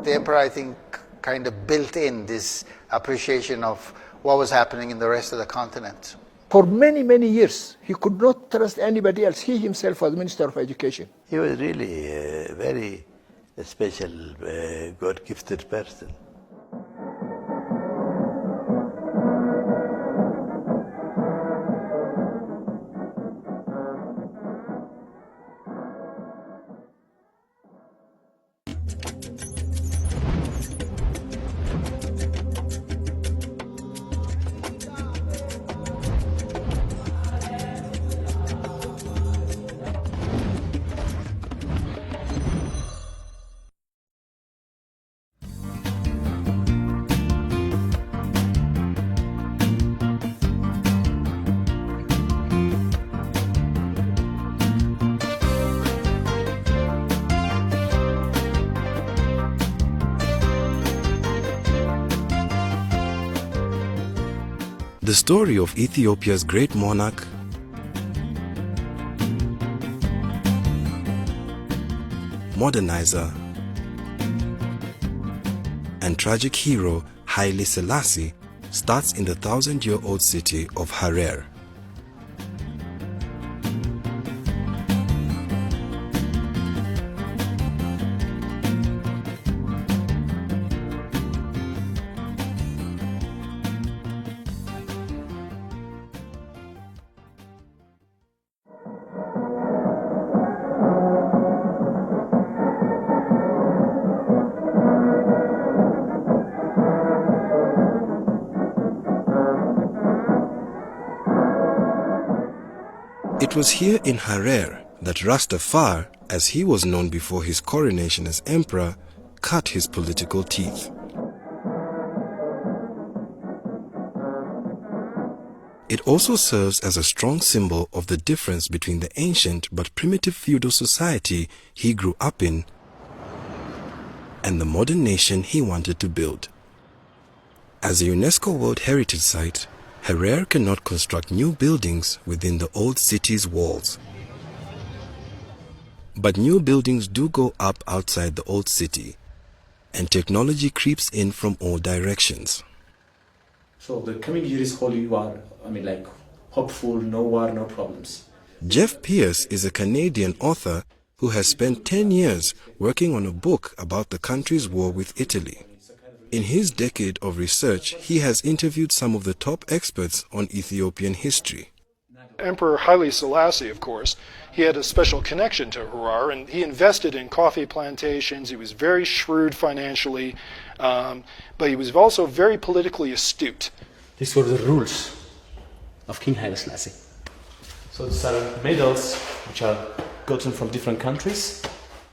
The emperor, I think, kind of built in this appreciation of what was happening in the rest of the continent. For many, many years, he could not trust anybody else. He himself was Minister of Education. He was really a very special, God-gifted person. The story of Ethiopia's great monarch, modernizer, and tragic hero Haile Selassie starts in the 1,000-year-old city of Harar. It was here in Harar that Rastafari, as he was known before his coronation as emperor, cut his political teeth. It also serves as a strong symbol of the difference between the ancient but primitive feudal society he grew up in and the modern nation he wanted to build. As a UNESCO World Heritage Site, Harar cannot construct new buildings within the old city's walls. But new buildings do go up outside the old city, and technology creeps in from all directions. So the coming year is holy war. Hopeful, no war, no problems. Jeff Pierce is a Canadian author who has spent 10 years working on a book about the country's war with Italy. In his decade of research, he has interviewed some of the top experts on Ethiopian history. Emperor Haile Selassie, of course, he had a special connection to Harar, and he invested in coffee plantations. He was very shrewd financially, but he was also very politically astute. These were the rules of King Haile-Selassie. So these are medals which are gotten from different countries.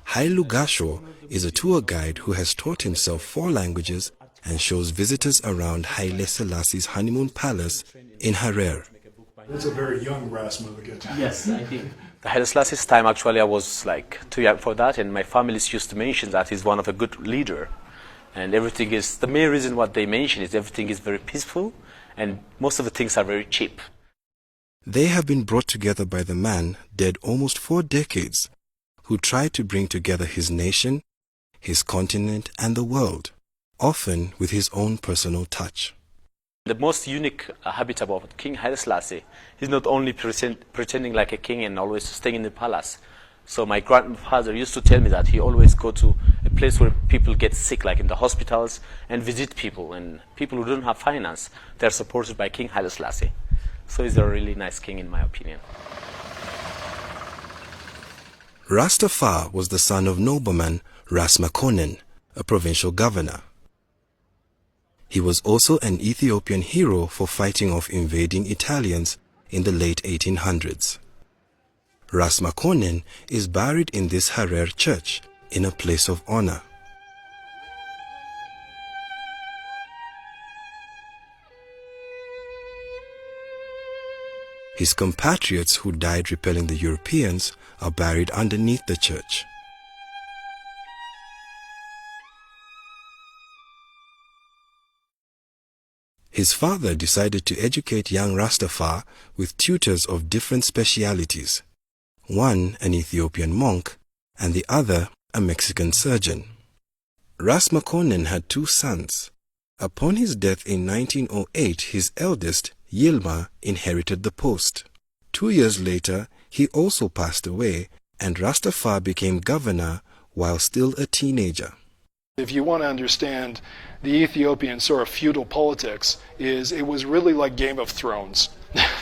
Haile Gasho is a tour guide who has taught himself 4 languages and shows visitors around Haile Selassie's honeymoon palace in Harar. That's a very young Rasmussen. Yes, I think. The Haile Selassie's time, actually, I was too young for that, and my family used to mention that he's one of a good leader. And everything is, the main reason what they mention is everything is very peaceful, and most of the things are very cheap. They have been brought together by the man, dead almost 4 decades, who tried to bring together his nation, his continent, and the world, often with his own personal touch. The most unique habit about King Haile Selassie, he's not only pretending like a king and always staying in the palace. So my grandfather used to tell me that he always go to a place where people get sick, like in the hospitals, and visit people. And people who don't have finance, they're supported by King Haile Selassie. So he's a really nice king, in my opinion. Rastafari was the son of nobleman Ras Makonnen, a provincial governor. He was also an Ethiopian hero for fighting off invading Italians in the late 1800s. Ras Makonnen is buried in this Harar church in a place of honor. His compatriots who died repelling the Europeans are buried underneath the church. His father decided to educate young Rastafari with tutors of different specialities, one an Ethiopian monk and the other a Mexican surgeon. Ras Makonnen had 2 sons. Upon his death in 1908, his eldest, Yilma, inherited the post. 2 years later, he also passed away, and Rastafari became governor while still a teenager. If you want to understand the Ethiopian sort of feudal politics, it was really like Game of Thrones.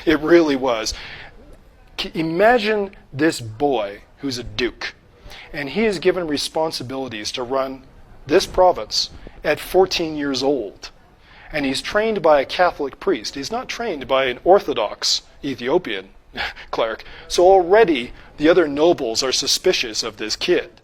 It really was. Imagine this boy who's a duke, and he is given responsibilities to run this province at 14 years old. And he's trained by a Catholic priest. He's not trained by an Orthodox Ethiopian cleric. So already the other nobles are suspicious of this kid.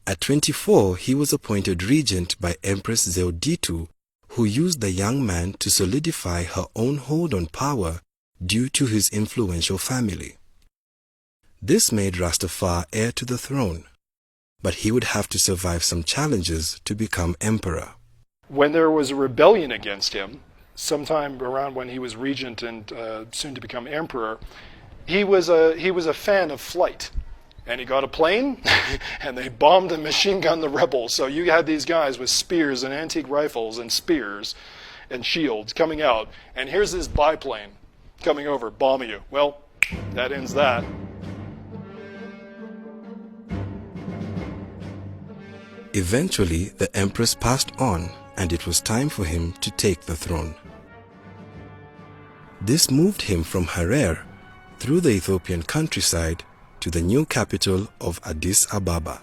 At 24, he was appointed regent by Empress Zewditu, who used the young man to solidify her own hold on power due to his influential family. This made Rastafari heir to the throne, but he would have to survive some challenges to become emperor. When there was a rebellion against him, sometime around when he was regent and soon to become emperor, he was a fan of flight. And he got a plane, and they bombed and machine gunned the rebels. So you had these guys with spears and antique rifles and spears and shields coming out. And here's this biplane coming over, bombing you. Well, that ends that. Eventually, the empress passed on, and it was time for him to take the throne. This moved him from Harar through the Ethiopian countryside to the new capital of Addis Ababa.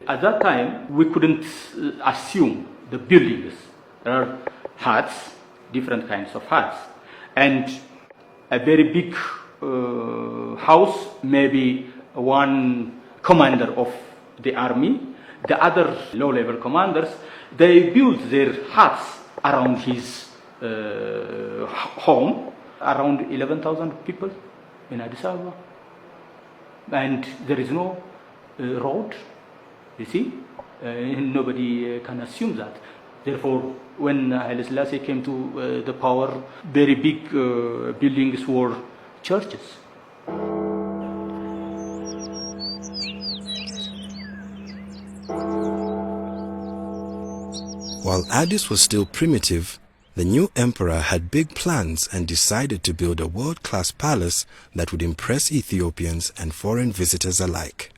At that time, we couldn't assume the buildings. There are huts, different kinds of huts, and a very big house, maybe one commander of the army. The other low-level commanders, they built their huts around his home, around 11,000 people in Addis Ababa. And there is no road, you see. Nobody can assume that. Therefore, when Haile came to the power, very big buildings were churches. While Addis was still primitive, the new emperor had big plans and decided to build a world-class palace that would impress Ethiopians and foreign visitors alike.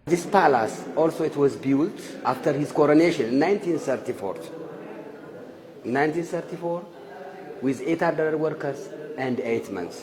This palace also it was built after his coronation in 1934. In 1934, with 800 workers and 8 months.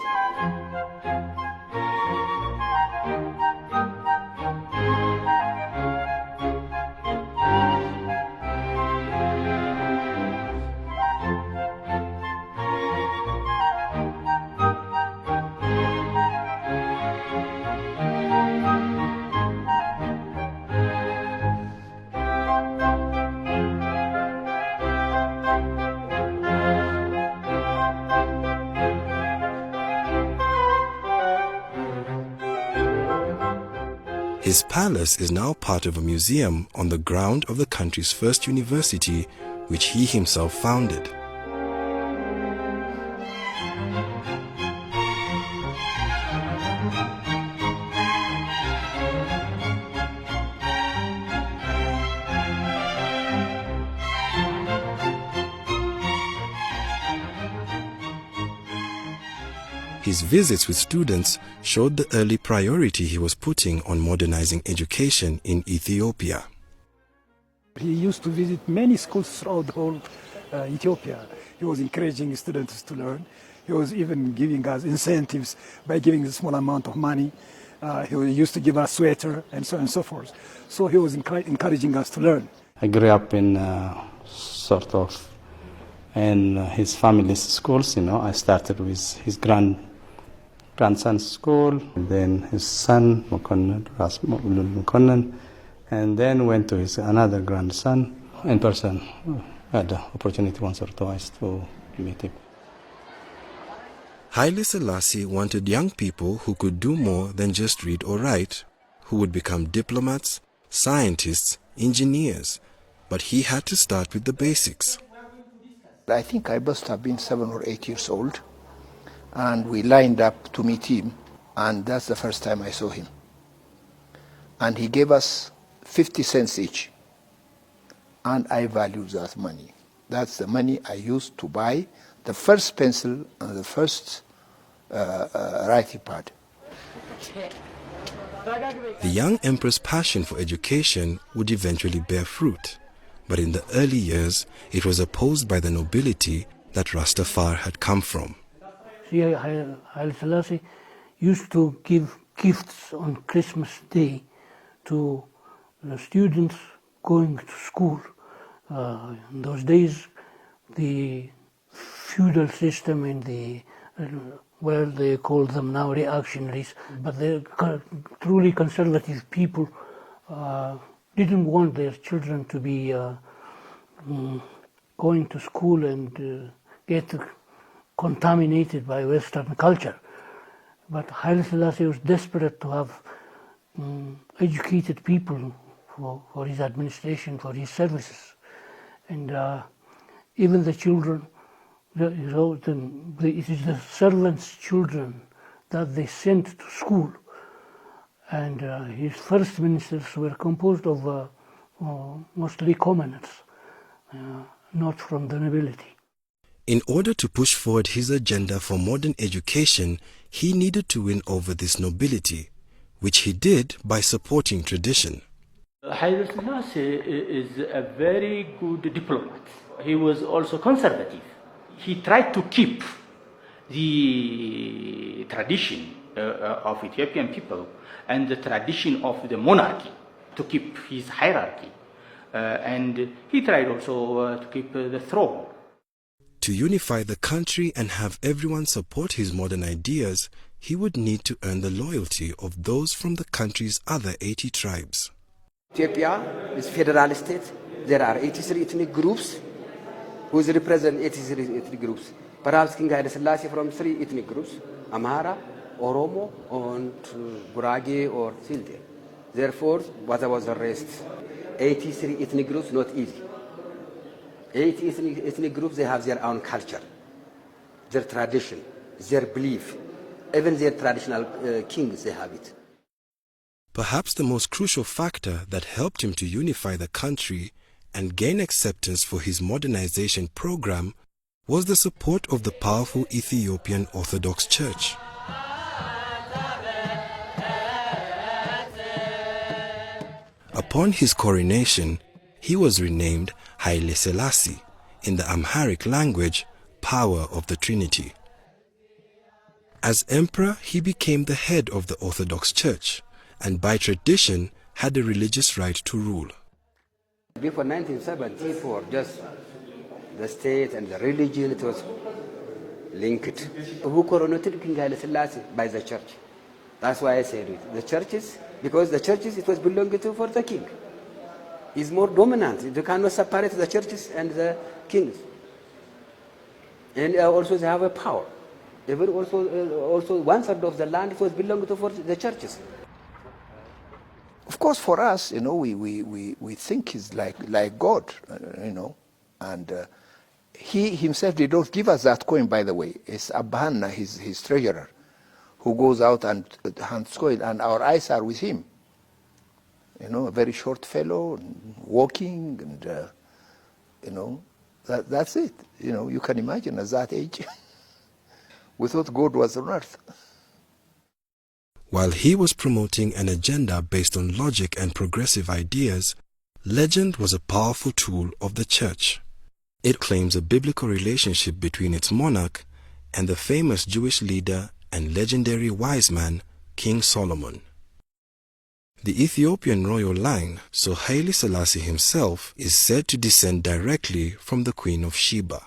His palace is now part of a museum on the ground of the country's first university, which he himself founded. His visits with students showed the early priority he was putting on modernizing education in Ethiopia. He used to visit many schools throughout the whole Ethiopia. He was encouraging students to learn. He was even giving us incentives by giving a small amount of money. He used to give us sweater and so on and so forth. So he was encouraging us to learn. I grew up in in his family's schools. I started with his grandson's school, and then his son, Makonnen, and then went to his another grandson in person. I had the opportunity once or twice to meet him. Haile Selassie wanted young people who could do more than just read or write, who would become diplomats, scientists, engineers, but he had to start with the basics. I think I must have been 7 or 8 years old, and we lined up to meet him, and that's the first time I saw him. And he gave us 50 cents each. and I value that money. That's the money I used to buy the first pencil and the first writing pad. The young emperor's passion for education would eventually bear fruit, but in the early years it was opposed by the nobility that Rastafari had come from. Haile Selassie used to give gifts on Christmas Day to the students going to school. In those days, the feudal system in the well, they call them now reactionaries, but the truly conservative people didn't want their children to be going to school and get contaminated by Western culture. But Haile Selassie was desperate to have educated people for his administration, for his services. And even the children, it is the servants' children that they sent to school. And his first ministers were composed of mostly commoners, not from the nobility. In order to push forward his agenda for modern education, he needed to win over this nobility, which he did by supporting tradition. Haile Selassie is a very good diplomat. He was also conservative. He tried to keep the tradition of Ethiopian people and the tradition of the monarchy, to keep his hierarchy. And he tried also to keep the throne. To unify the country and have everyone support his modern ideas, he would need to earn the loyalty of those from the country's other 80 tribes. Ethiopia is a federal state. There are 83 ethnic groups who represent 83 ethnic groups. Perhaps King Haile Selassie from 3 ethnic groups, Amhara, Oromo, and Gurage or Silde. Therefore, what was the rest? 83 ethnic groups, not easy. 80 ethnic groups, they have their own culture, their tradition, their belief. Even their traditional kings, they have it. Perhaps the most crucial factor that helped him to unify the country and gain acceptance for his modernization program was the support of the powerful Ethiopian Orthodox Church. Upon his coronation, he was renamed Haile Selassie, in the Amharic language, Power of the Trinity. As emperor, he became the head of the Orthodox Church, and by tradition had the religious right to rule. Before 1974, just the state and the religion, it was linked. Who coronated King Haile Selassie? By the church. That's why I said it. The churches, because the churches, it was belonging to for the king. He's more dominant. You cannot separate the churches and the kings. And also they have a power. Even also 1/3 of the land, it was belonging to for the churches. Of course, for us, we think he's like God, and he himself did not give us that coin, by the way. It's Abbahanna, his treasurer, who goes out and hands coin, and our eyes are with him. A very short fellow, walking, and that's it. You can imagine at that age, we thought God was on earth. While he was promoting an agenda based on logic and progressive ideas, legend was a powerful tool of the church. It claims a biblical relationship between its monarch and the famous Jewish leader and legendary wise man, King Solomon. The Ethiopian royal line, so Haile Selassie himself, is said to descend directly from the Queen of Sheba.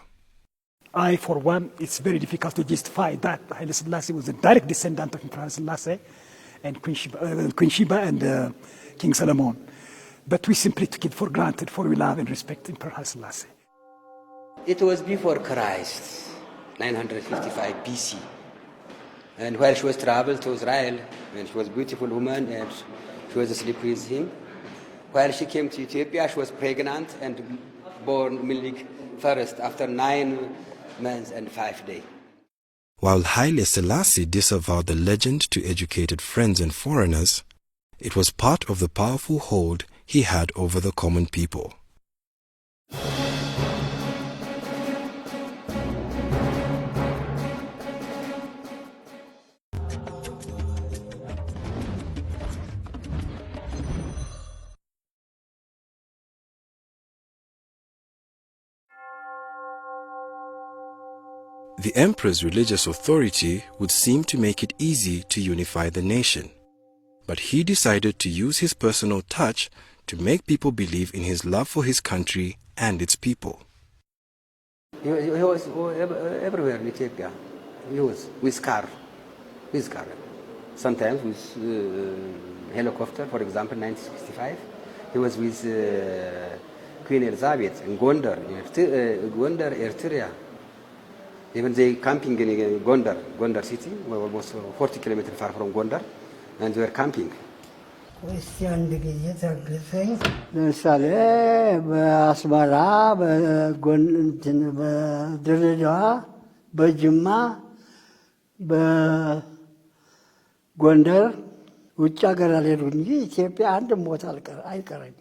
For one, it's very difficult to justify that Haile Selassie was a direct descendant of Emperor Selassie and Queen Sheba and King Solomon. But we simply took it for granted, for we love and respect Emperor Haile Selassie. It was before Christ, 955 BC. And while she was traveled to Israel, and she was a beautiful woman, and she was asleep with him, while she came to Ethiopia, she was pregnant and born Milik first after 9 months and 5 days. While Haile Selassie disavowed the legend to educated friends and foreigners, it was part of the powerful hold he had over the common people. The emperor's religious authority would seem to make it easy to unify the nation, but he decided to use his personal touch to make people believe in his love for his country and its people. He was everywhere in Ethiopia. He was with car. Sometimes with helicopter, for example, 1965. He was with Queen Elizabeth in Gondar, Eritrea. Even they camping in Gondar city, almost 40 kilometers far from Gondar, and they were camping. ለምሳሌ በአስመራ፣ በድሬዳዋ፣ በጅማ፣ በጎንደር ውጭ ሀገር አልሄዱ እንጂ ኢትዮጵያ አንድም ቦታ አይቀረኝ።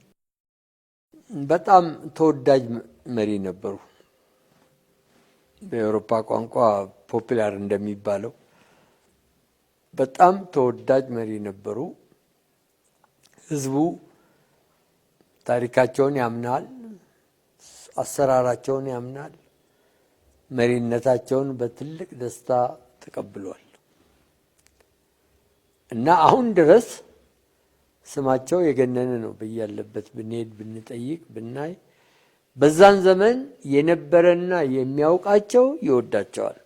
በጣም ተወዳጅ መሪ ነበሩ። በአውሮፓ ቋንቋ ፖፑላር እንደሚባለው በጣም ተወዳጅ መሪ ነበሩ። ህዝቡ ታሪካቸውን ያምናል፣ አሰራራቸውን ያምናል፣ መሪነታቸውን በትልቅ ደስታ ተቀብሏል እና አሁን ድረስ ስማቸው የገነነ ነው። በያለበት ብንሄድ ብንጠይቅ ብናይ በዛን ዘመን የነበረና የሚያውቃቸው ይወዳቸዋል።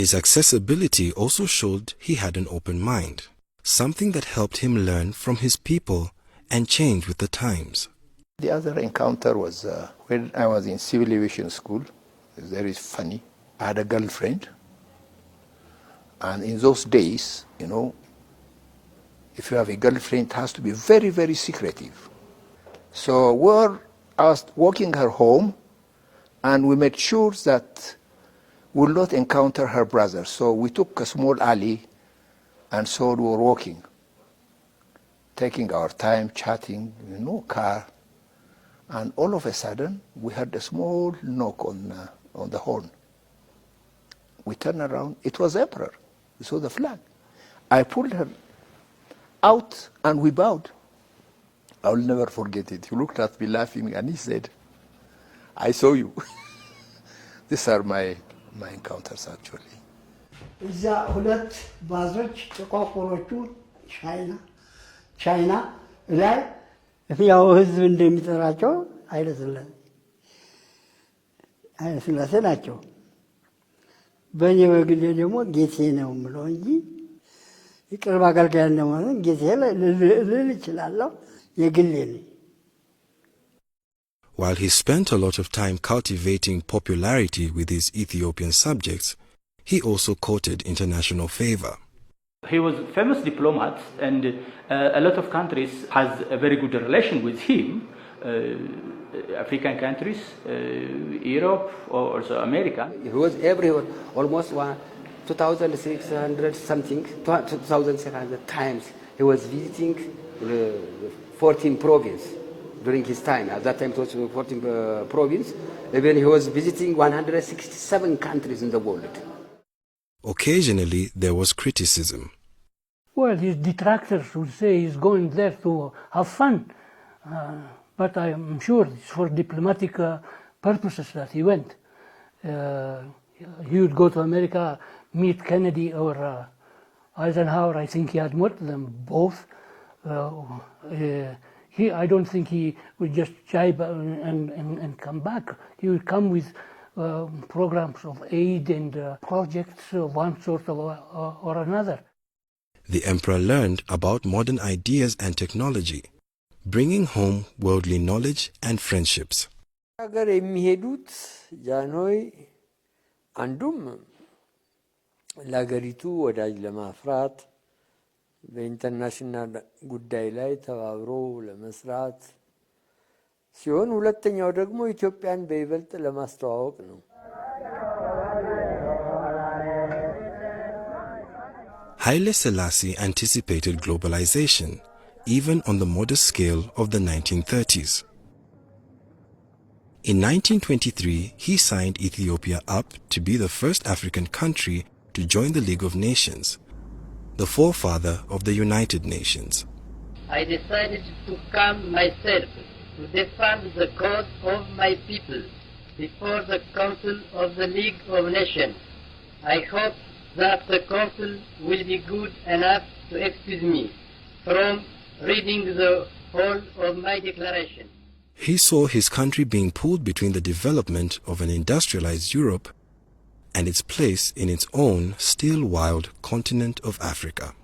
His accessibility also showed he had an open mind, something that helped him learn from his people and change with the times. The other encounter was when I was in civil aviation school. It's very funny. I had a girlfriend, and in those days, you know, if you have a girlfriend, it has to be very, very secretive. So I was walking her home, and we made sure that we will not encounter her brother. So we took a small alley, and so we were walking, taking our time, chatting, car. And all of a sudden, we heard a small knock on the horn. We turned around. It was the emperor. We saw the flag. I pulled her out, and we bowed. I will never forget it. He looked at me laughing, and he said, "I saw you." These are my encounters, actually. እዛ ሁለት ባዞች ተቋቁሮቹ ቻይና ላይ ያው ህዝብ እንደሚጠራቸው ሀይለስላሴ ናቸው። በእኔ በግሌ ደግሞ ጌቴ ነው የምለው እንጂ የቅርብ አገልጋይ እንደሆነ ጌቴ ልል እችላለሁ። የግሌ ነኝ። While he spent a lot of time cultivating popularity with his Ethiopian subjects, he also courted international favor. He was a famous diplomat, and a lot of countries has a very good relation with him. African countries, Europe, or also America. He was everywhere, almost 2,600 something, 2,600 times. He was visiting 14 provinces during his time. At that time it was 14 provinces. Even he was visiting 167 countries in the world. Occasionally there was criticism. Well, his detractors would say he's going there to have fun. But I'm sure it's for diplomatic purposes that he went. He would go to America, meet Kennedy or Eisenhower. I think he had met them both. I don't think he would just jibe and come back. He would come with programs of aid and projects of one sort or another. The emperor learned about modern ideas and technology, bringing home worldly knowledge and friendships. ሀገር የሚሄዱት ጃንሆይ አንዱም ለሀገሪቱ ወዳጅ ለማፍራት በኢንተርናሽናል ጉዳይ ላይ ተባብሮ ለመስራት ሲሆን ሁለተኛው ደግሞ ኢትዮጵያን በይበልጥ ለማስተዋወቅ ነው። Haile Selassie anticipated globalization, even on the modest scale of the 1930s. In 1923, he signed Ethiopia up to be the first African country to join the League of Nations, the forefather of the United Nations. I decided to come myself to defend the cause of my people before the Council of the League of Nations. I hope that the Council will be good enough to excuse me from reading the whole of my declaration. He saw his country being pulled between the development of an industrialized Europe and its place in its own still wild continent of Africa.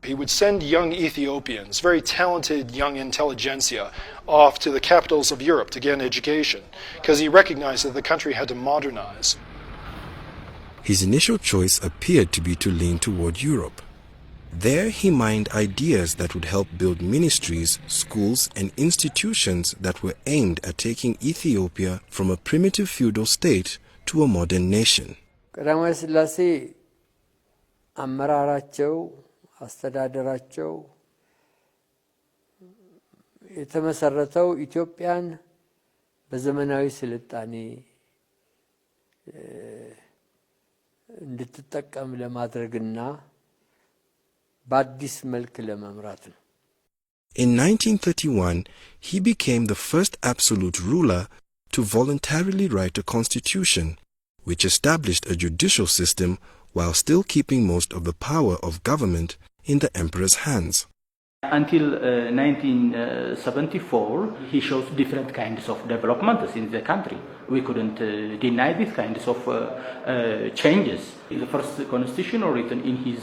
He would send young Ethiopians, very talented young intelligentsia, off to the capitals of Europe to get an education, because he recognized that the country had to modernize. His initial choice appeared to be to lean toward Europe. There he mined ideas that would help build ministries, schools, and institutions that were aimed at taking Ethiopia from a primitive feudal state to a modern nation. ቀዳማዊ ሥላሴ አመራራቸው አስተዳደራቸው የተመሰረተው ኢትዮጵያን በዘመናዊ ስልጣኔ እንድትጠቀም ለማድረግና በአዲስ መልክ ለመምራት ነው። In 1931, he became the first absolute ruler to voluntarily write a constitution, which established a judicial system while still keeping most of the power of government in the emperor's hands. Until 1974, he shows different kinds of developments in the country. We couldn't deny these kinds of changes. The first constitution written in his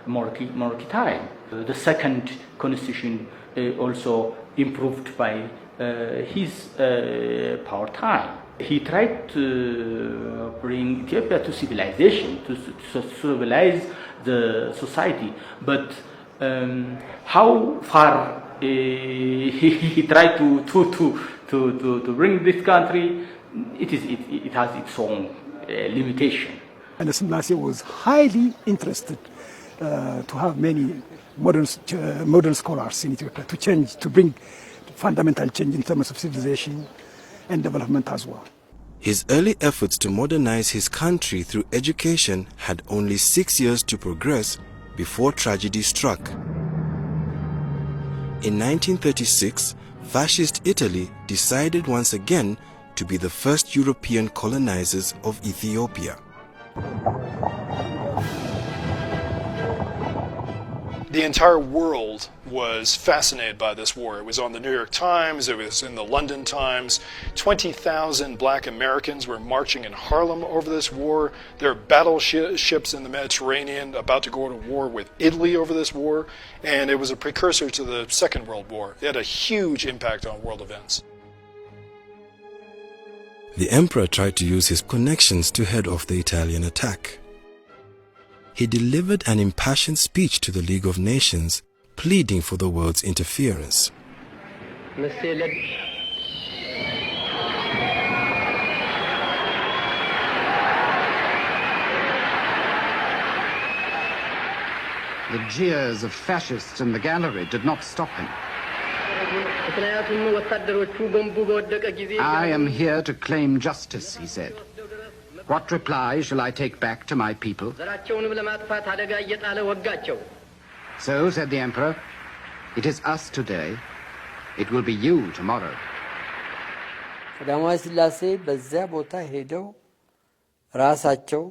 monarchy time. The second constitution also improved by his power time. He tried to bring Ethiopia to civilization, to civilize the society, but how far he tried to bring this country, it has its own limitation. And Selassie was highly interested to have many modern scholars in Ethiopia to bring fundamental change in terms of civilization and development as well. His early efforts to modernize his country through education had only 6 years to progress before tragedy struck. In 1936, fascist Italy decided once again to be the first European colonizers of Ethiopia. The entire world was fascinated by this war. It was on the New York Times, it was in the London Times. 20,000 black Americans were marching in Harlem over this war. There are battleships in the Mediterranean about to go to war with Italy over this war, and it was a precursor to the Second World War. It had a huge impact on world events. The emperor tried to use his connections to head off the Italian attack. He delivered an impassioned speech to the League of Nations, pleading for the world's interference. The jeers of fascists in the gallery did not stop him. I am here to claim justice, he said. What reply shall I take back to my people? So, said the emperor, it is us today, it will be you tomorrow. ቀዳማዊ ሥላሴ በዚያ ቦታ ሄደው ራሳቸው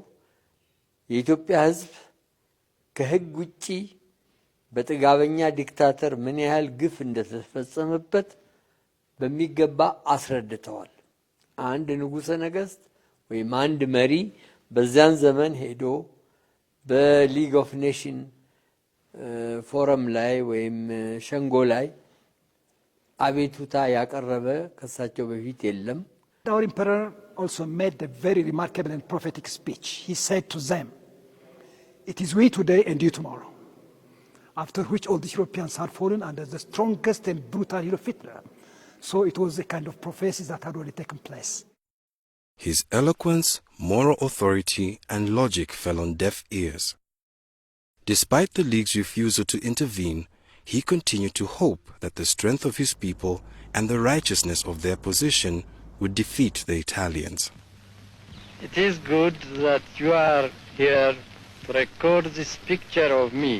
የኢትዮጵያ ሕዝብ ከሕግ ውጪ በጥጋበኛ ዲክታተር ምን ያህል ግፍ እንደተፈጸመበት በሚገባ አስረድተዋል። አንድ ንጉሠ ነገሥት ወይም አንድ መሪ በዚያን ዘመን ሄዶ በሊግ ኦፍ ኔሽን ፎረም ላይ ወይም ሸንጎ ላይ አቤቱታ ያቀረበ ከሳቸው በፊት የለም። Our emperor also made a very remarkable and prophetic speech. He said to them, "It is we today and you tomorrow." After which all the Europeans had fallen under the strongest and brutal heel of Hitler. So it was a kind of prophecy that had already taken place. His eloquence, moral authority, and logic fell on deaf ears. Despite the League's refusal to intervene, he continued to hope that the strength of his people and the righteousness of their position would defeat the Italians. It is good that you are here to record this picture of me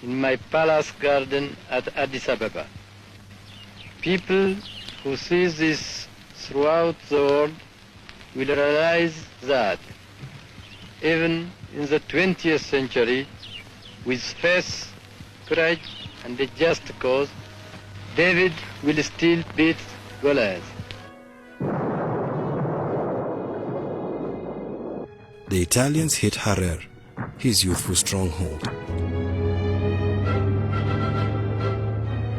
in my palace garden at Addis Ababa. People who see this throughout the world will realize that even in the 20th century, with faith, courage, and a just cause, David will still beat Goliath. The Italians hit Harar, his youthful stronghold.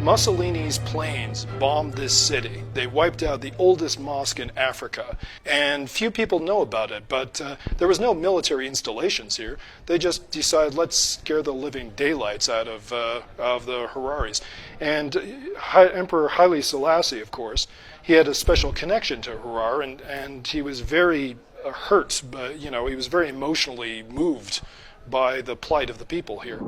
Mussolini's planes bombed this city. They wiped out the oldest mosque in Africa, and few people know about it, but there was no military installations here. They just decided, let's scare the living daylights out of the Hararis. And Emperor Haile Selassie, of course, he had a special connection to Harar, and he was very hurt, but he was very emotionally moved by the plight of the people here.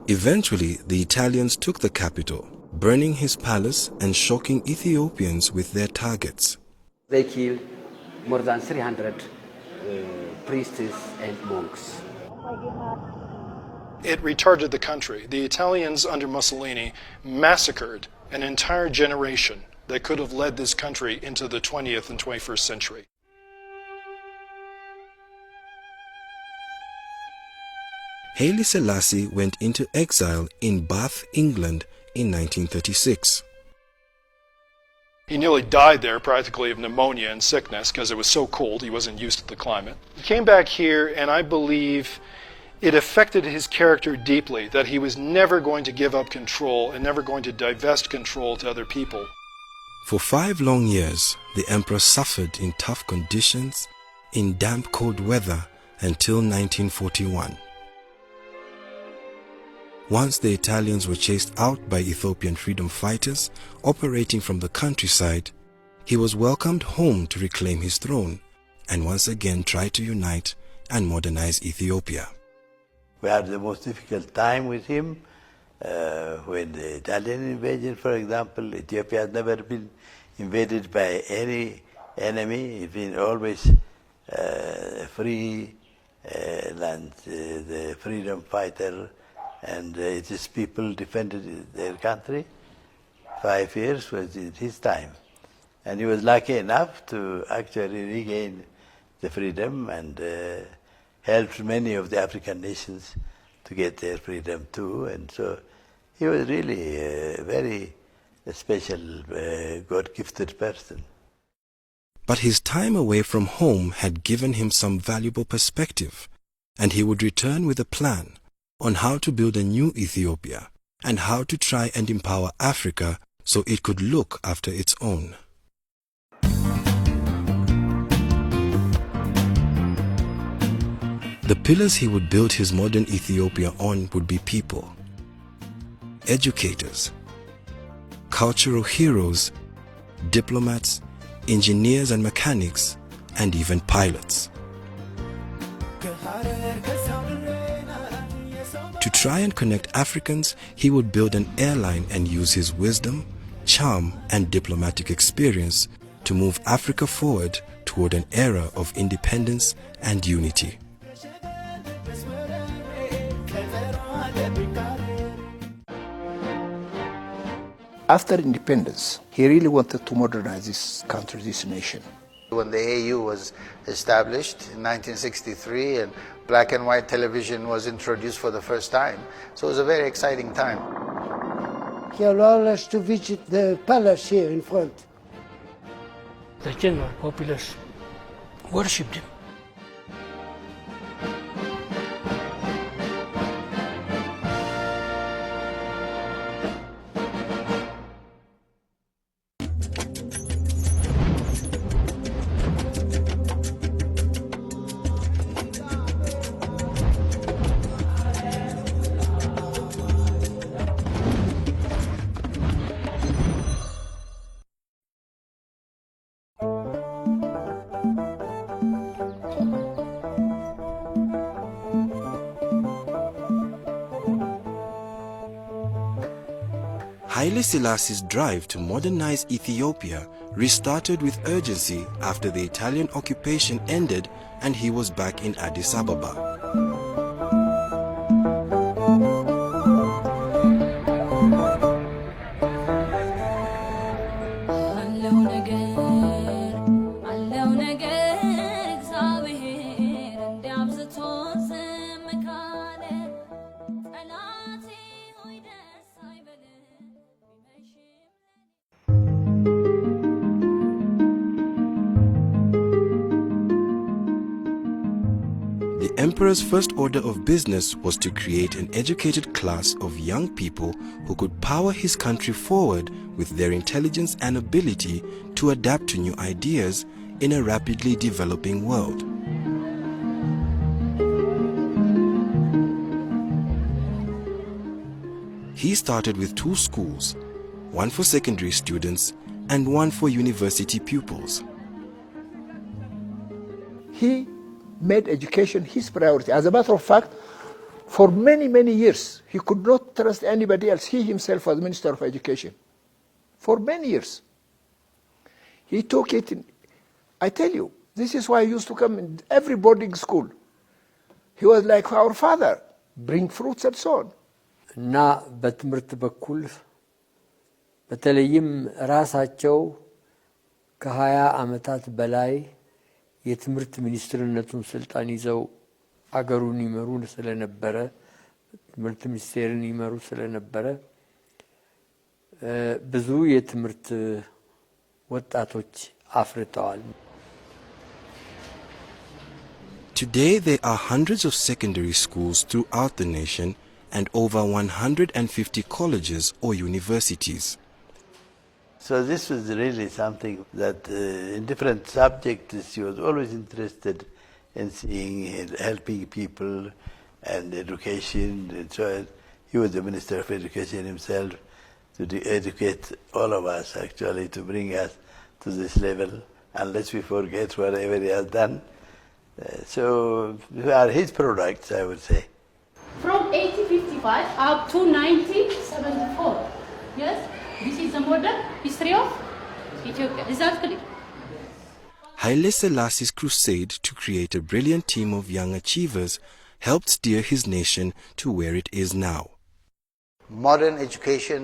Eventually, the Italians took the capital, burning his palace and shocking Ethiopians with their targets. They killed more than 300 priests and monks. It retarded the country. The Italians under Mussolini massacred an entire generation that could have led this country into the 20th and 21st century. Haile Selassie went into exile in Bath, England in 1936. He nearly died there practically of pneumonia and sickness because it was so cold, he wasn't used to the climate. He came back here, and I believe it affected his character deeply, that he was never going to give up control and never going to divest control to other people. For 5 long years, the emperor suffered in tough conditions, in damp cold weather until 1941. Once the Italians were chased out by Ethiopian freedom fighters operating from the countryside, he was welcomed home to reclaim his throne and once again try to unite and modernize Ethiopia. We had the most difficult time with him when the Italian invasion, for example. Ethiopia has never been invaded by any enemy. It's been always free land, the freedom fighter, and its people defended their country. 5 years was in his time. And he was lucky enough to actually regain the freedom and helped many of the African nations to get their freedom too. And so he was really a very special, God-gifted person. But his time away from home had given him some valuable perspective, and he would return with a plan on how to build a new Ethiopia and how to try and empower Africa so it could look after its own. The pillars he would build his modern Ethiopia on would be people, educators, cultural heroes, diplomats, engineers and mechanics, and even pilots. To try and connect Africans, he would build an airline and use his wisdom, charm, and diplomatic experience to move Africa forward toward an era of independence and unity. After independence, he really wanted to modernize this country, this nation. When the AU was established in 1963 and black and white television was introduced for the first time, so it was a very exciting time. He allowed us to visit the palace here in front. The general populace worshipped him. Haile Selassie's drive to modernize Ethiopia restarted with urgency after the Italian occupation ended and he was back in Addis Ababa. alone again. the emperor's first order of business was to create an educated class of young people who could power his country forward with their intelligence and ability to adapt to new ideas in a rapidly developing world. He started with 2 schools, one for secondary students and one for university pupils. He made education his priority. As a matter of fact, for many, many years, he could not trust anybody else. He himself was Minister of Education. For many years. He took it in, I tell you, this is why he used to come in every boarding school. He was like our father, bring fruits and so on. እና በትምህርት በኩል በተለይም ራሳቸው ከ20 ዓመታት በላይ የትምህርት ሚኒስትርነቱን ስልጣን ይዘው አገሩን ይመሩ ስለነበረ ትምህርት ሚኒስቴርን ይመሩ ስለነበረ ብዙ የትምህርት ወጣቶች አፍርተዋል። Today there are hundreds of secondary schools throughout the nation and over 150 colleges or universities. So this was really something that in different subjects he was always interested in seeing, helping people and education and so on. He was the Minister of Education himself to educate all of us actually, to bring us to this level, unless we forget whatever he has done. So they are his products, I would say. From 1855 up to 1974, yes? This is the modern history of Ethiopia. Is that clear? Haile Selassie's crusade to create a brilliant team of young achievers helped steer his nation to where it is now. Modern education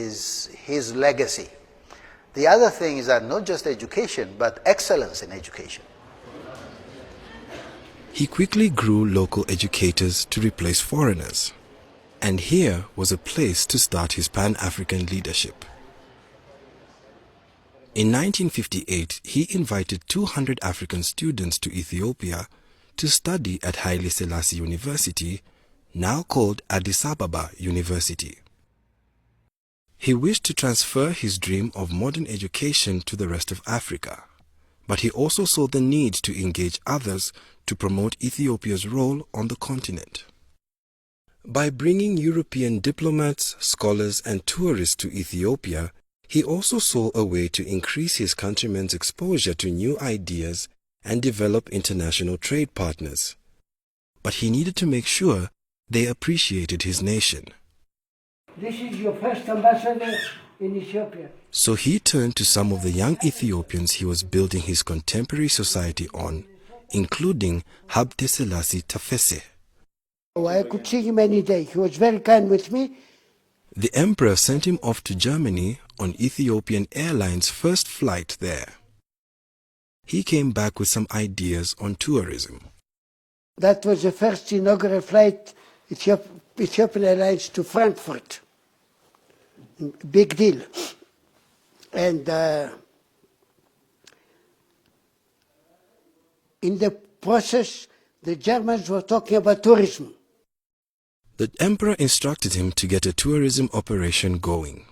is his legacy. The other thing is that not just education, but excellence in education. He quickly grew local educators to replace foreigners. And here was a place to start his Pan-African leadership. In 1958, he invited 200 African students to Ethiopia to study at Haile Selassie University, now called Addis Ababa University. He wished to transfer his dream of modern education to the rest of Africa, but he also saw the need to engage others to promote Ethiopia's role on the continent. By bringing European diplomats, scholars and tourists to Ethiopia, he also saw a way to increase his countrymen's exposure to new ideas and develop international trade partners. But he needed to make sure they appreciated his nation. This is your first ambassador in Ethiopia. So he turned to some of the young Ethiopians he was building his contemporary society on, including Habte Selassie Tafese. Oh, I could see him any day. He was very kind with me. The emperor sent him off to Germany on Ethiopian Airlines' first flight there. He came back with some ideas on tourism. That was the first inaugural flight, Ethiopian Airlines to Frankfurt. Big deal. And in the process, the Germans were talking about tourism. The emperor instructed him to get a tourism operation going.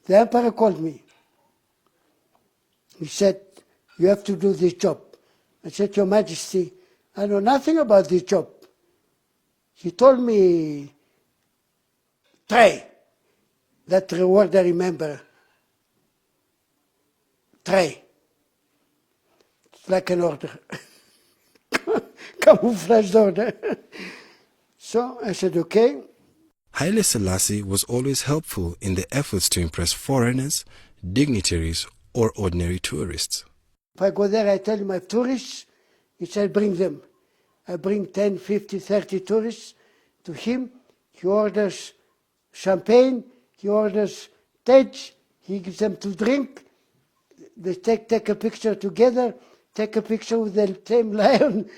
The emperor called me. He said, you have to do this job. I said, Your Majesty, I know nothing about this job. He told me, try. That reward I remember. Try. It's like an order. Camouflage order. So I said, okay. Haile Selassie was always helpful in the efforts to impress foreigners, dignitaries, or ordinary tourists. If I go there, I tell him I have tourists. He said, bring them. I bring 10, 50, 30 tourists to him. He orders champagne. He orders tej. He gives them to drink. They take a picture together, take a picture with the same lion,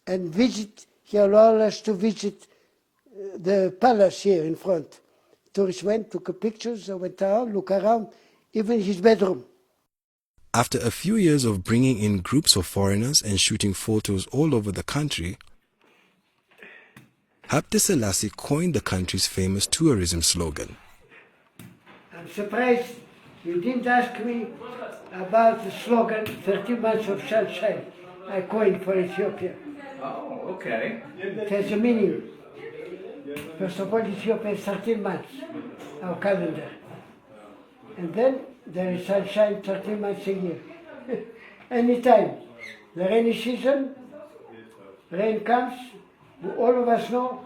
and visit. He allowed us to visit the palace here in front. Tourists went, took pictures, went around, look around, even his bedroom. After a few years of bringing in groups of foreigners and shooting photos all over the country, Haile Selassie coined the country's famous tourism slogan. I'm surprised you didn't ask me about the slogan 13 months of sunshine I coined for Ethiopia. Oh, okay. It has a meaning. First of all, Ethiopia is 13 months, our calendar. And then there is sunshine 13 months a year. Anytime. The rainy season, rain comes, all of us know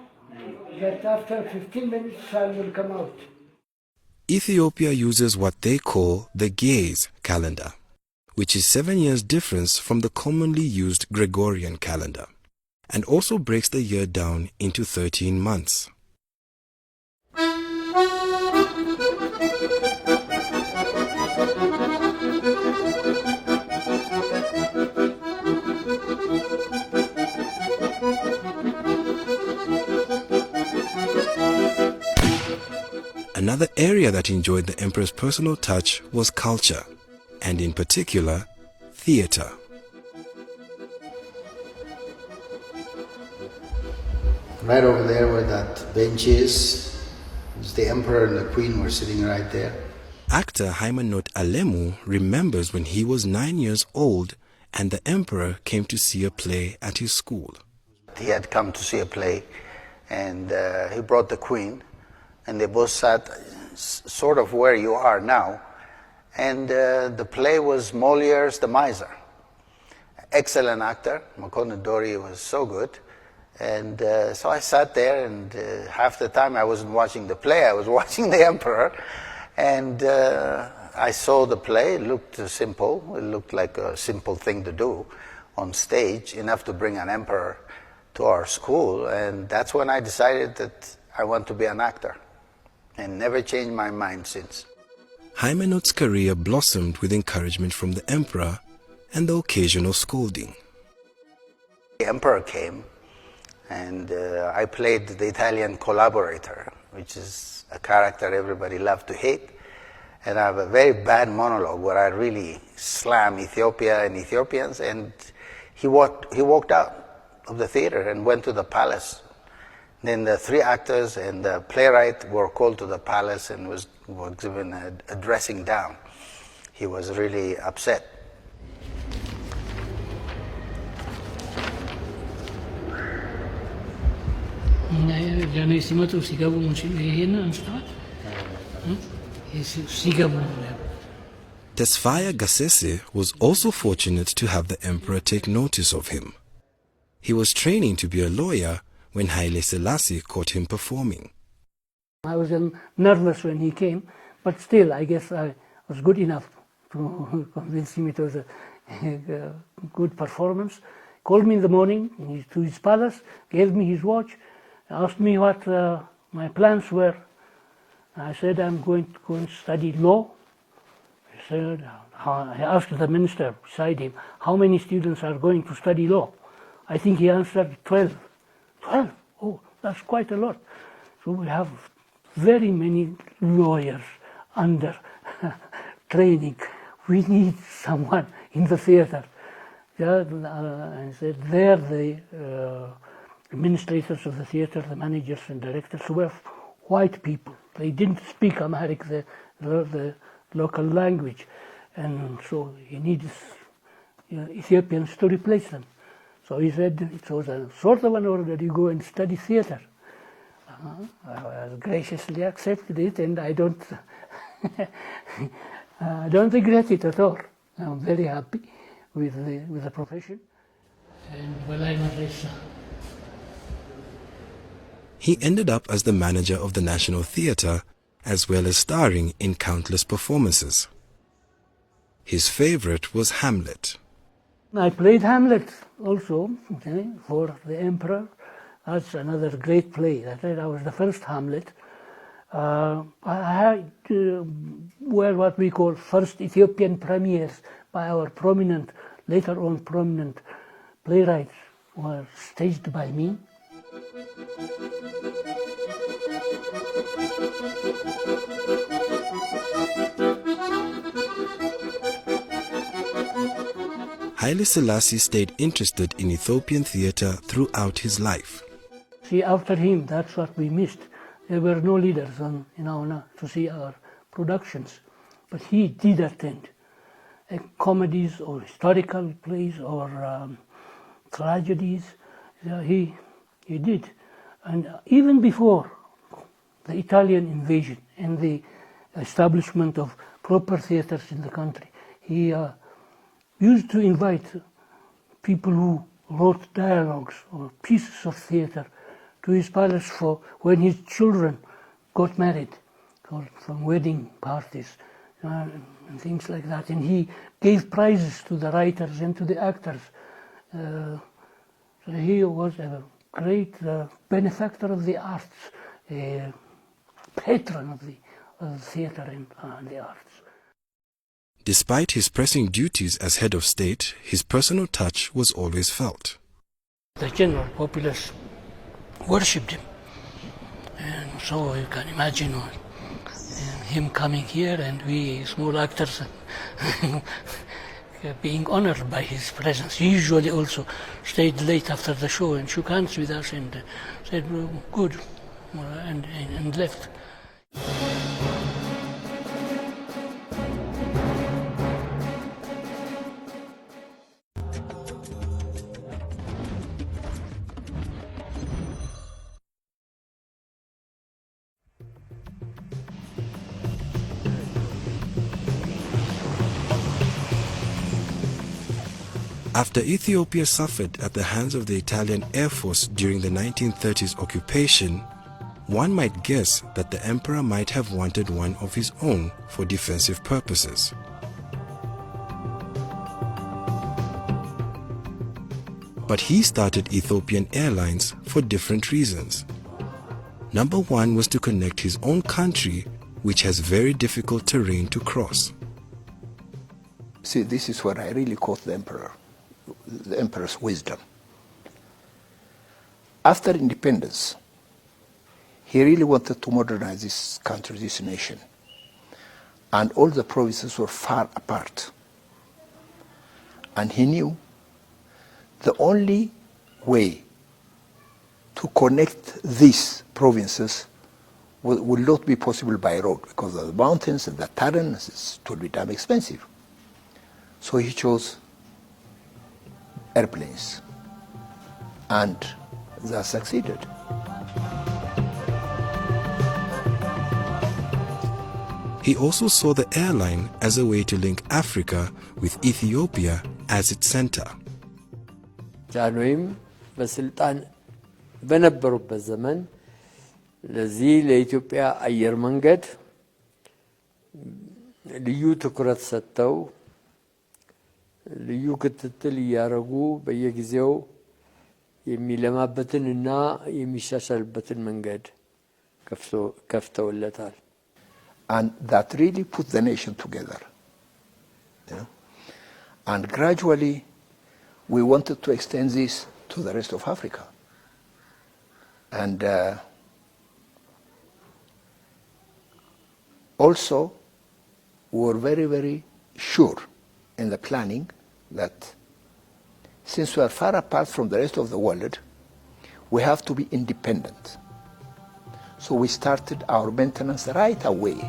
that after 15 minutes sun will come out. Ethiopia uses what they call the gaze calendar, which is 7 years difference from the commonly used Gregorian calendar, and also breaks the year down into 13 months. Another area that enjoyed the emperor's personal touch was culture, and in particular, theater. Right over there where that bench is, the emperor and the queen were sitting right there. Actor Haimanot Alemu remembers when he was 9 years old and the emperor came to see a play at his school. He had come to see a play, and he brought the queen, and they both sat sort of where you are now. And the play was Molière's The Miser. Excellent actor. Makone Dori was so good. And so I sat there, and half the time I wasn't watching the play, I was watching the emperor. And I saw the play. It looked simple. It looked like a simple thing to do on stage, enough to bring an emperor to our school. And that's when I decided that I want to be an actor, and never changed my mind since. Haimanot's career blossomed with encouragement from the emperor and the occasional scolding. The emperor came, and I played the Italian collaborator, which is a character everybody loved to hate. And I have a very bad monologue where I really slam Ethiopia and Ethiopians. And he walked out of the theater and went to the palace. Then the three actors and the playwright were called to the palace and were given a dressing down. He was really upset. Tesfaye Gassese was also fortunate to have the emperor take notice of him. He was training to be a lawyer when Haile Selassie caught him performing. I was nervous when he came, but still I guess I was good enough to convince him it was a good performance. Called me in the morning to his palace, gave me his watch, asked me what my plans were. I said I'm going to go and study law. He said, I asked the minister beside him, how many students are going to study law? I think he answered 12. 12? Oh, that's quite a lot. So we have very many lawyers under training. We need someone in the theater. Yeah, I said, they're the administrators of the theater, the managers and directors were white people. They didn't speak Amharic, the local language. And so he needs Ethiopians to replace them. So he said, it was a sort of an order, you go and study theater. I graciously accepted it, and I don't regret it at all. I'm very happy with the profession. And he ended up as the manager of the National Theatre, as well as starring in countless performances. His favorite was Hamlet. I played Hamlet also for the emperor. That's another great play. That was the first Hamlet. I had were what we call first Ethiopian premieres by our later on prominent playwrights, were staged by me. Haile Selassie stayed interested in Ethiopian theatre throughout his life. See, after him, that's what we missed. There were no leaders on, to see our productions. But he did attend comedies or historical plays or tragedies. He did. And even before the Italian invasion and the establishment of proper theaters in the country, he used to invite people who wrote dialogues or pieces of theater to his palace for when his children got married, or from wedding parties and things like that. And he gave prizes to the writers and to the actors. So he was a great benefactor of the arts, a patron of the theater and the arts. Despite his pressing duties as head of state, his personal touch was always felt. The general populace worshipped him. And so you can imagine him coming here and we small actors being honored by his presence. He usually also stayed late after the show and shook hands with us and said, good, and left. After Ethiopia suffered at the hands of the Italian Air Force during the 1930s occupation, one might guess that the emperor might have wanted one of his own for defensive purposes. But he started Ethiopian Airlines for different reasons. Number one was to connect his own country, which has very difficult terrain to cross. See, this is where I really caught the emperor's wisdom. After independence, he really wanted to modernize this country, this nation. And all the provinces were far apart. And he knew the only way to connect these provinces would not be possible by road, because of the mountains and the terrain, it would be damn expensive. So he chose airplanes, and that succeeded. He also saw the airline as a way to link Africa with Ethiopia as its center. ጃንሆይም በስልጣን በነበሩበት ዘመን ለዚህ ለኢትዮጵያ አየር መንገድ ልዩ ትኩረት ሰጥተው ልዩ ክትትል ያረጉ በየጊዜው የሚለማበትንና የሚሻሻልበትን መንገድ ከፍተውለታል. And that really put the nation together. And gradually we wanted to extend this to the rest of Africa. And also we were very, very sure in the planning that since we are far apart from the rest of the world, we have to be independent. So we started our maintenance right away.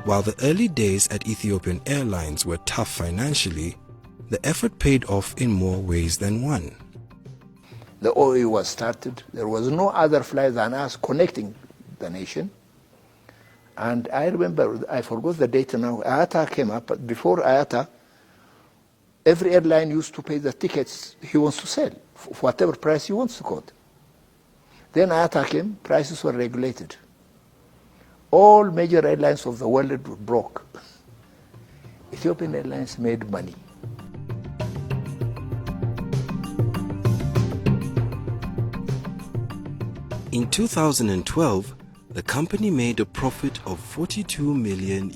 While the early days at Ethiopian Airlines were tough financially, the effort paid off in more ways than one. The OA was started. There was no other flight than us connecting the nation. And I remember, I forgot the date now, IATA came up. But before IATA, every airline used to pay the tickets he wants to sell, whatever price he wants to quote. Then IATA came, prices were regulated. All major airlines of the world were broke. Ethiopian Airlines made money. In 2012, the company made a profit of $42 million.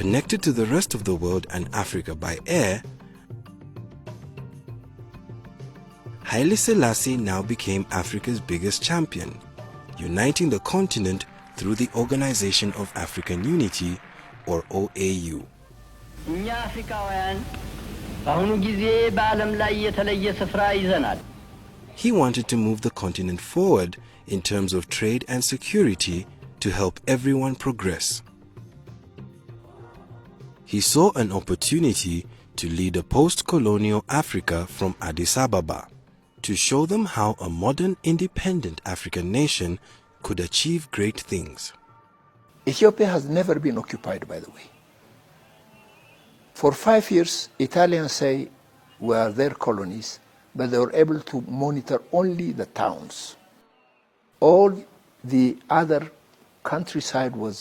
Connected to the rest of the world and Africa by air, Haile Selassie now became Africa's biggest champion, uniting the continent through the Organization of African Unity, or OAU. እኛ አፍሪካውያን በአሁኑ ጊዜ በዓለም ላይ የተለየ ስፍራ ይዘናል። He wanted to move the continent forward in terms of trade and security to help everyone progress. He saw an opportunity to lead a post-colonial Africa from Addis Ababa, to show them how a modern independent African nation could achieve great things. Ethiopia has never been occupied, by the way. For 5 years, Italians say were their colonies, but they were able to monitor only the towns. All the other countryside was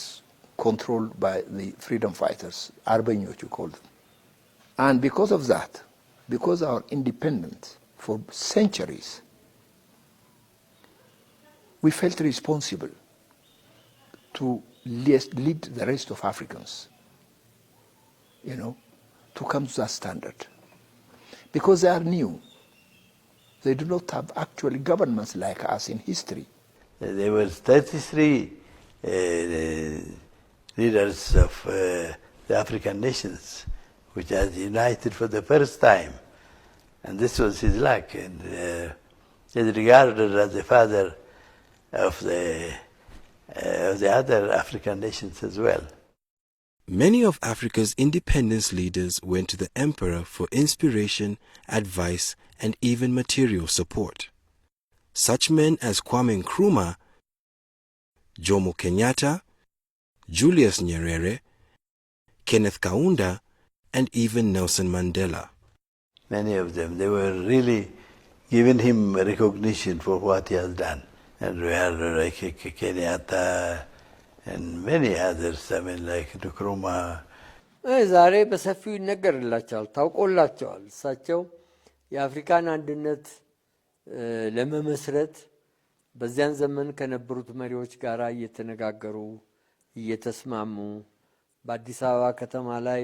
controlled by the freedom fighters, Arbenyot you call them. And because of that, because our independence for centuries, we felt responsible to lead the rest of Africans, to come to that standard. Because they are new. They do not have actually governments like us in history. There were 33 leaders of the African nations, which are united for the first time. And this was his luck. And he's regarded as the father of the other African nations as well. Many of Africa's independence leaders went to the emperor for inspiration, advice, and even material support. Such men as Kwame Nkrumah, Jomo Kenyatta, Julius Nyerere, Kenneth Kaunda, and even Nelson Mandela. Many of them, they were really giving him recognition for what he has done. And we had like Kenyatta and many others, like Nkrumah. ዛሬ በሰፊው ይነገርላቸዋል፣ ታውቆላቸዋል። እሳቸው የአፍሪካን አንድነት ለመመስረት በዚያን ዘመን ከነበሩት መሪዎች ጋር እየተነጋገሩ እየተስማሙ በአዲስ አበባ ከተማ ላይ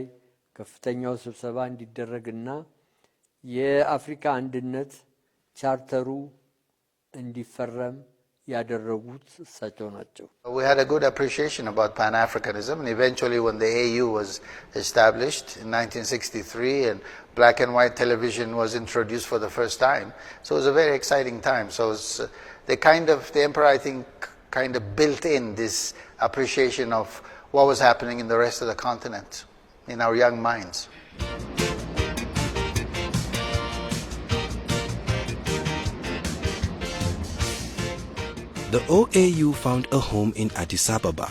ከፍተኛው ስብሰባ እንዲደረግና የአፍሪካ አንድነት ቻርተሩ እንዲፈረም ያደረጉት እሳቸው ናቸው። We had a good appreciation about Pan-Africanism, and eventually when the AU was established in 1963 and black and white television was introduced for the first time, so it was a very exciting time. So it's, the emperor, I think, kind of built in this appreciation of what was happening in the rest of the continent in our young minds. The OAU found a home in Addis Ababa,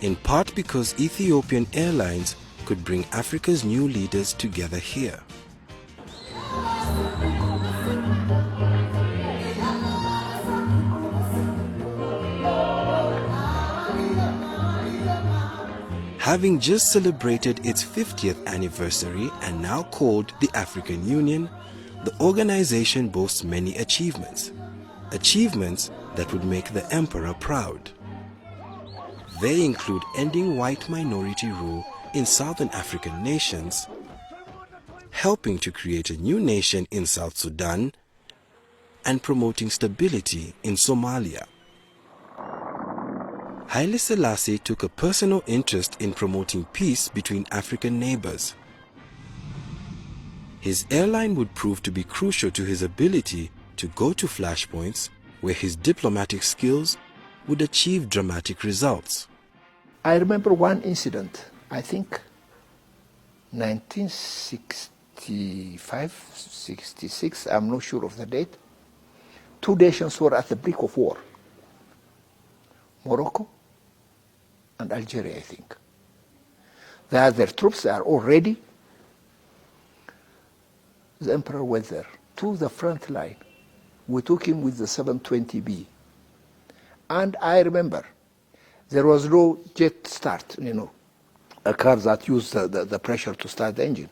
in part because Ethiopian Airlines could bring Africa's new leaders together here. Having just celebrated its 50th anniversary and now called the African Union, the organization boasts many achievements. Achievements that would make the emperor proud. They include ending white minority rule in southern African nations, helping to create a new nation in South Sudan, and promoting stability in Somalia. Haile Selassie took a personal interest in promoting peace between African neighbors. His airline would prove to be crucial to his ability to go to flashpoints where his diplomatic skills would achieve dramatic results. I remember one incident, I think 1965, 66, I'm not sure of the date. Two nations were at the brink of war. Morocco and Algeria, I think. They had their troops, they are all ready. The emperor went there to the front line. We took him with the 720B. And I remember there was no jet start, a car that used the pressure to start the engine.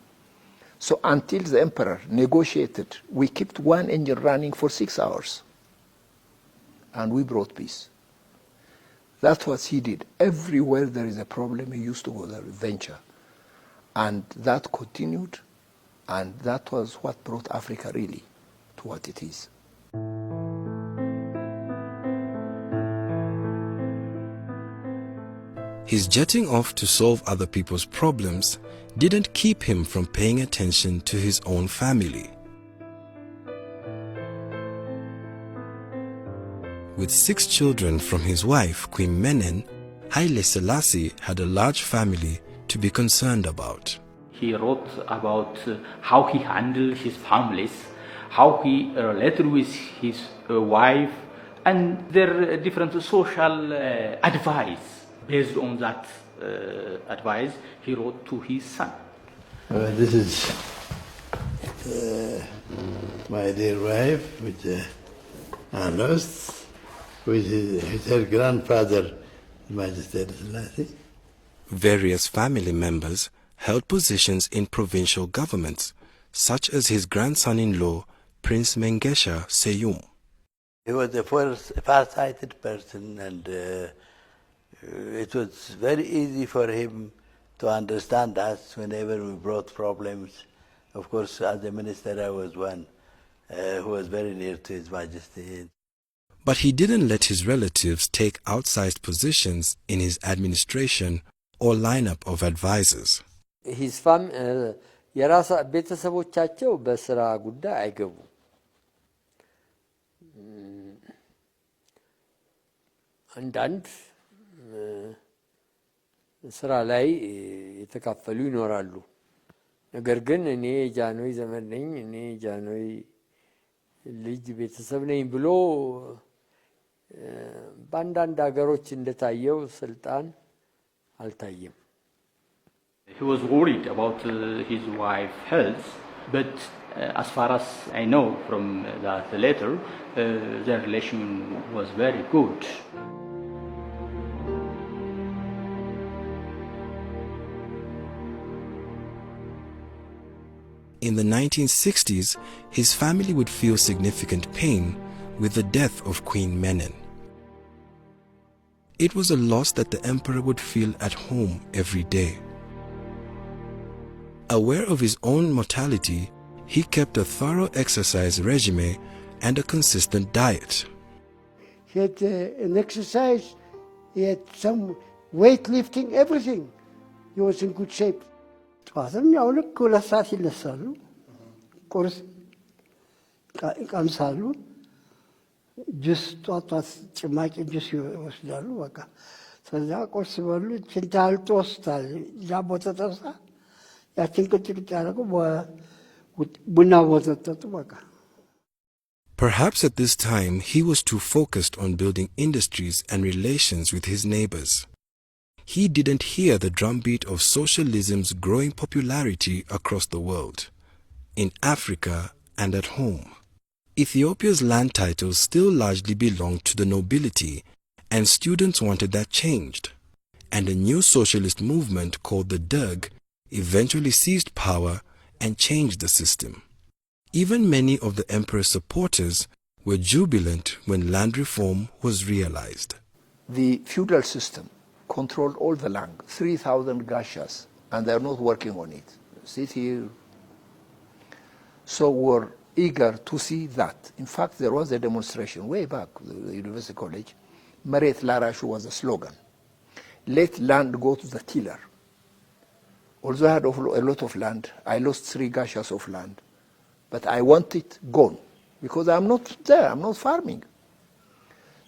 So until the emperor negotiated, we kept one engine running for 6 hours. And we brought peace. That's what he did. Everywhere there is a problem, he used to go there with venture. And that continued, and that was what brought Africa really to what it is. His jetting off to solve other people's problems didn't keep him from paying attention to his own family. With 6 children from his wife, Queen Menen, Haile Selassie had a large family to be concerned about. He wrote about how he handled his families, how he related with his wife, and their different social advice. Based on that advice, he wrote to his son. This is my dear wife with Anos, with her grandfather, Majesty Selassie. Various family members held positions in provincial governments, such as his grandson-in-law, Prince Mengesha Seyum. He was a far-sighted person, and it was very easy for him to understand us whenever we brought problems. Of course, as a minister, I was one who was very near to His Majesty. But he didn't let his relatives take outsized positions in his administration or lineup of advisors. His የራሳ ቤተሰቦቻቸው በስራ ጉዳይ አይገቡ። አንዳንድ ስራ ላይ የተካፈሉ ይኖራሉ። ነገር ግን እኔ ጃኖይ ዘመን ነኝ፣ እኔ ጃኖይ ልጅ ቤተሰብ ነኝ ብሎ በአንዳንድ ሀገሮች እንደታየው ስልጣን አልታየም። He was worried about his wife's health, but as far as I know from that letter, their relation was very good. In the 1960s, his family would feel significant pain with the death of Queen Menen. It was a loss that the emperor would feel at home every day. Aware of his own mortality, he kept a thorough exercise regime and a consistent diet. He had an exercise, he had some weightlifting, everything. He was in good shape. ጠዋትም ያው ልክ 2 ሰዓት ይነሳሉ፣ ቁርስ ይቀምሳሉ፣ ጁስ ጧት ጭማቂ ጁስ ይወስዳሉ። በቃ ከዛ ቁርስ በሉ ችንታል ጦስታል ዳቦ ተጠብሳ ያችን ቅጭቅጭ ያደረጉ ቡና ወተጠጡ በቃ። Perhaps at this time he was too focused on building industries and relations with his neighbors. He didn't hear the drumbeat of socialism's growing popularity across the world, in Africa and at home. Ethiopia's land titles still largely belonged to the nobility, and students wanted that changed. And a new socialist movement called the Derg eventually seized power and changed the system. Even many of the emperor's supporters were jubilant when land reform was realized. The feudal system controlled all the land, 3,000 gashas, and they're not working on it. Sit here. So we're eager to see that. In fact, there was a demonstration way back, the University College. Meret Larashu was a slogan. Let land go to the tiller. Although I had a lot of land, I lost 3 gashas of land. But I want it gone, because I'm not there, I'm not farming.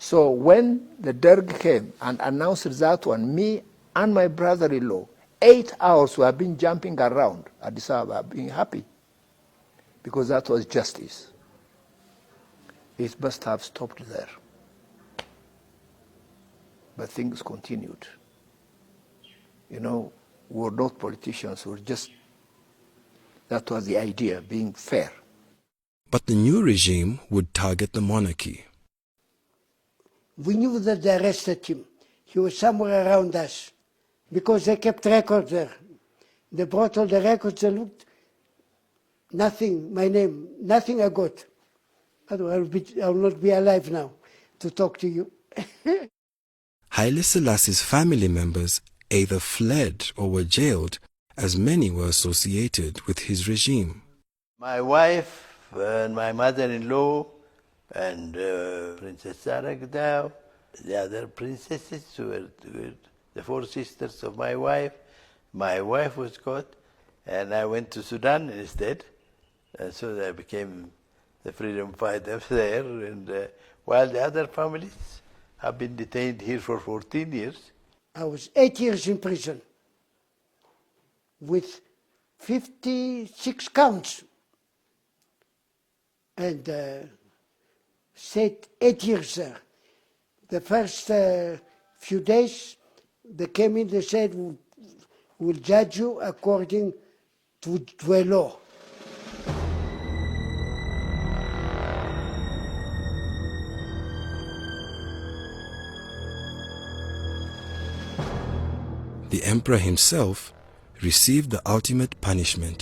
So when the Derg came and announced that one, me and my brother-in-law, 8 hours we have been jumping around Addis Ababa, being happy, because that was justice. It must have stopped there. But things continued. You know, we're not politicians, we're just, that was the idea, being fair. But the new regime would target the monarchy. We knew that they arrested him. He was somewhere around us, because they kept records there. They brought all the records, they looked, nothing, my name, nothing I got. Otherwise I will not be alive now to talk to you. Haile Selassie's family members either fled or were jailed, as many were associated with his regime. My wife and my mother-in-law and Princess Saragdao, the other princesses, the 4 sisters of my wife. My wife was caught, and I went to Sudan instead. So I became the freedom fighter there, and while the other families have been detained here for 14 years. I was 8 years in prison with 56 counts, and stayed 8 years there. The first few days, they came in, they said, we'll judge you according to a law. The emperor himself received the ultimate punishment.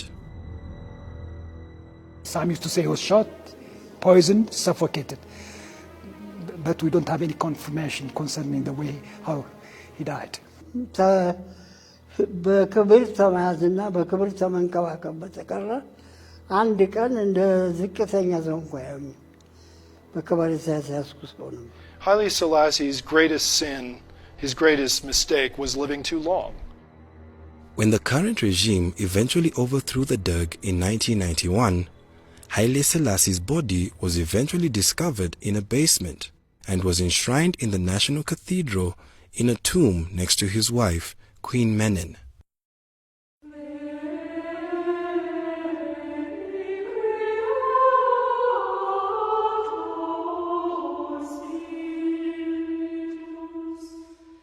Some used to say he was shot, poisoned, suffocated. But we don't have any confirmation concerning the way how he died. በክብር ተመያዝና በክብር ተመንከባከብ በተቀረ አንድ ቀን እንደ ዝቅተኛ ሰው እንኳን ያዩኝ በክብር የተያዝኩ ሰው ነው። Haile Selassie's greatest sin, his greatest mistake, was living too long. When the current regime eventually overthrew the Derg in 1991, Haile Selassie's body was eventually discovered in a basement and was enshrined in the National Cathedral in a tomb next to his wife, Queen Menen.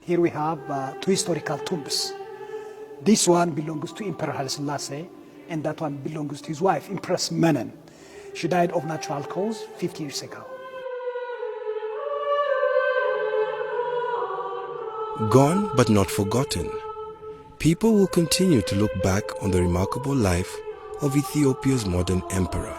Here we have 2 historical tombs. This one belongs to Emperor Haile, and that one belongs to his wife, Empress Menen. She died of natural cause 50 years ago. Gone but not forgotten, people will continue to look back on the remarkable life of Ethiopia's modern emperor.